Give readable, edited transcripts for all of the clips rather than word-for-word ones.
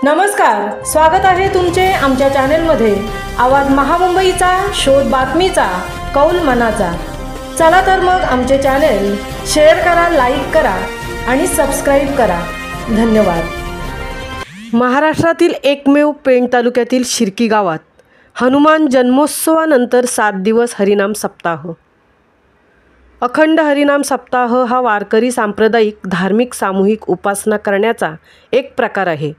नमस्कार, स्वागत आहे तुमचे आमच्या चॅनलमध्ये। आवाज महामुंबईचा, शोध बातमीचा, कौल मनाचा। चला तर मग आमचे चॅनल शेअर करा, लाईक करा आणि सबस्क्राइब करा। धन्यवाद। महाराष्ट्रातील एकमेव पेण तालुक्यातील शिर्की गावात हनुमान जन्मोत्सवानंतर 7 दिवस हरिनाम सप्ताह। अखंड हरिनाम सप्ताह हा वारकरी सांप्रदायिक धार्मिक सामूहिक उपासना करण्याचा एक प्रकार आहे।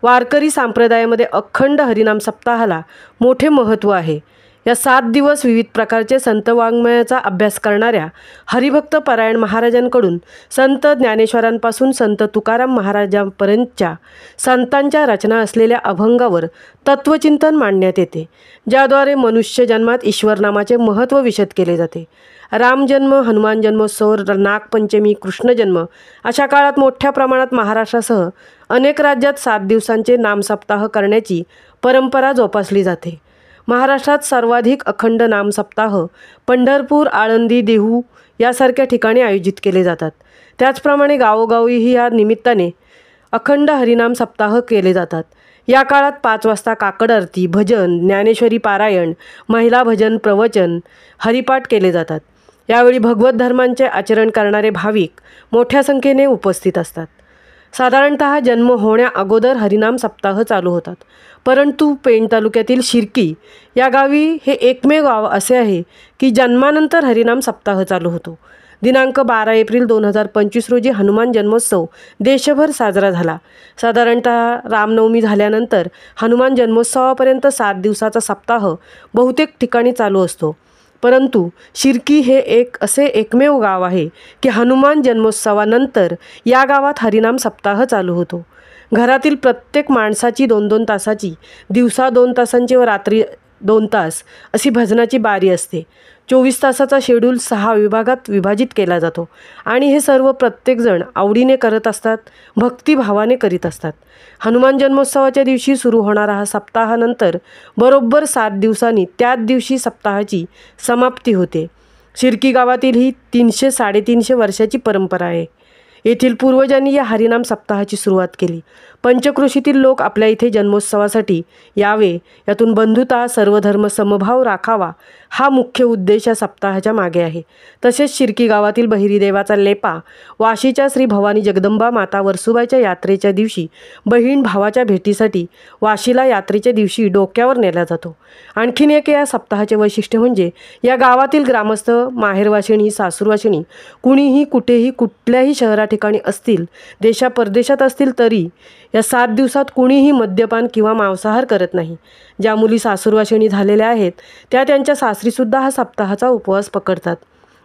वारकरी संप्रदायामध्ये अखंड हरिनाम सप्ताहाला मोठे महत्त्व आहे। या 7 दिवस विविध प्रकारचे संत वाङ्मयाचा अभ्यास करणाऱ्या हरिभक्त परायण महाराजांकडून संत ज्ञानेश्वरांपासून संत तुकाराम महाराजांपर्यंतच्या संतांच्या रचना असलेल्या अभंगावर तत्वचिंतन मांडण्यात येते, ज्याद्वारे मनुष्य जन्मात ईश्वर नामाचे महत्त्व विशद केले जाते। रामजन्म, हनुमान जन्मोत्सव, नागपंचमी, कृष्ण जन्म अशा काळात मोठ्या प्रमाणात महाराष्ट्रासह अनेक राज्यात 7 दिवसांचे नामसप्ताह करण्याची परंपरा जोपासली जाते। महाराष्ट्रात सर्वाधिक अखंड नामसप्ताह पंढरपूर, आळंदी, देहू यासारख्या ठिकाणी आयोजित केले जातात। त्याचप्रमाणे गावोगावीही या निमित्ताने अखंड हरिनाम सप्ताह केले जातात। या काळात 5 वाजता काकड आरती, भजन, ज्ञानेश्वरी पारायण, महिला भजन, प्रवचन, हरिपाठ केले जातात। यावेळी भगवत धर्मांचे आचरण करणारे भाविक मोठ्या संख्येने उपस्थित असतात। साधारणतः जन्म होण्या अगोदर हरिनाम सप्ताह चालू होतात, परंतु पेण तालुक्यातील शिर्की या गावी हे एकमेव गाव असे आहे की जन्मानंतर हरिनाम सप्ताह चालू होतो। दिनांक 12 एप्रिल 2025 रोजी हनुमान जन्मोत्सव देशभर साजरा झाला। साधारणतः रामनवमी झाल्यानंतर हनुमान जन्मोत्सवापर्यंत 7 दिवसाचा सप्ताह बहुतेक ठिकाणी चालू असतो, परंतु शिर्की हे असे एकमेव गाव आहे की हनुमान जन्मोत्सवानंतर या गावात हरिनाम सप्ताह चालू होतो। घरातील प्रत्येक माणसाची 2-2 तासाची, दिवसा 2 तासांची व रात्री 2 तास अशी भजनाची बारी असते। 24 तासाचा शेड्यूल 6 विभागात विभाजित केला जातो आणि हे सर्व प्रत्येकजण आवडीने करत असतात, भक्तिभावाने करीत असतात। हनुमान जन्मोत्सवाच्या दिवशी सुरू होणारा हा सप्ताहानंतर बरोबर 7 दिवसांनी त्याच दिवशी सप्ताहाची समाप्ती होते। शिर्की गावातील ही 300-350 वर्षाची परंपरा आहे। येथील पूर्वजांनी या हरिनाम सप्ताहाची सुरुवात केली। पंचक्रोशीतील लोक आपल्या इथे जन्मोत्सवासाठी यावे, यातून बंधुता, सर्वधर्म समभाव राखावा हा मुख्य उद्देश या सप्ताहाच्या मागे आहे। तसेच शिर्की गावातील बहिरीदेवाचा लेपा वाशीच्या श्री भवानी जगदंबा माता वरसुबाईच्या यात्रेच्या दिवशी बहीण भावाच्या भेटीसाठी वाशीला यात्रेच्या दिवशी डोक्यावर नेला जातो। आणखीन एक या सप्ताहाचे वैशिष्ट्य म्हणजे या गावातील ग्रामस्थ, माहेरवाशिणी, सासूरवाशिणी कुणीही कुठेही कुठल्याही शहरा ठिकाणी असतील, देशा परदेशात असतील तरी या 7 दिवसात कुणीही मद्यपान किंवा मांसाहार करत नाही। ज्या मुली सासूरवाशिणी झालेल्या आहेत त्या त्यांच्या सासरीसुद्धा हा सप्ताहाचा उपवास पकडतात।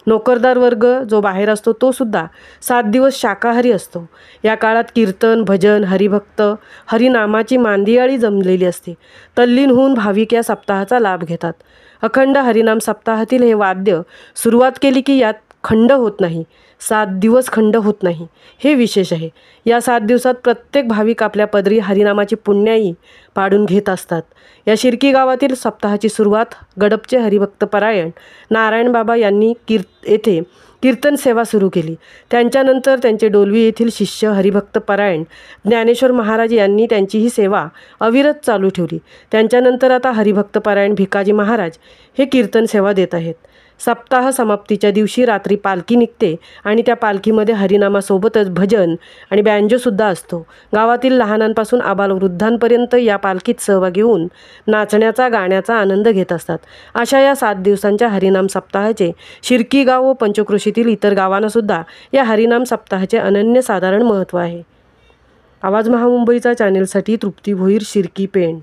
नोकरदार वर्ग जो बाहेर असतो तो सुद्धा 7 दिवस शाकाहारी असतो। या काळात कीर्तन, भजन, हरिभक्त, हरिनामाची मांदियाळी जमलेली असते। तल्लीन होऊन भाविक या सप्ताहाचा लाभ घेतात। अखंड हरिनाम सप्ताहातील हे वाद्य सुरुवात केली की यात खंड होत नाही, 7 दिवस खंड होत नाही, हे विशेष आहे। या 7 दिवसात प्रत्येक भाविक आपल्या पदरी हरिनामाची पुण्याई पाडून घेत असतात। या शिर्की गावातील सप्ताहाची सुरुवात गडपचे हरिभक्त परायण नारायण बाबा यांनी येथे कीर्तन सेवा सुरू केली। त्यांच्यानंतर त्यांचे डोलवी येथील शिष्य हरिभक्त परायण ज्ञानेश्वर महाराज यांनी त्यांची ही सेवा अविरत चालू ठेवली। त्यांच्यानंतर आता हरिभक्त परायण भिकाजी महाराज हे कीर्तन सेवा देत आहेत। सप्ताह समाप्तीच्या दिवशी रात्री पालखी निघते आणि त्या पालखीमध्ये हरिनामासोबतच भजन आणि बँजोसुद्धा असतो। गावातील लहानांपासून आबालवृद्धांपर्यंत या पालखीत सहभागी होऊन नाचण्याचा, गाण्याचा आनंद घेत असतात। अशा या 7 दिवसांच्या हरिनाम सप्ताहाचे शिर्की गाव व पंचक्रोशीतील इतर गावांनासुद्धा या हरिनाम सप्ताहाचे अनन्यसाधारण महत्त्व आहे। आवाज महामुंबईचा चॅनेलसाठी तृप्ती भोईर, शिर्की, पेण।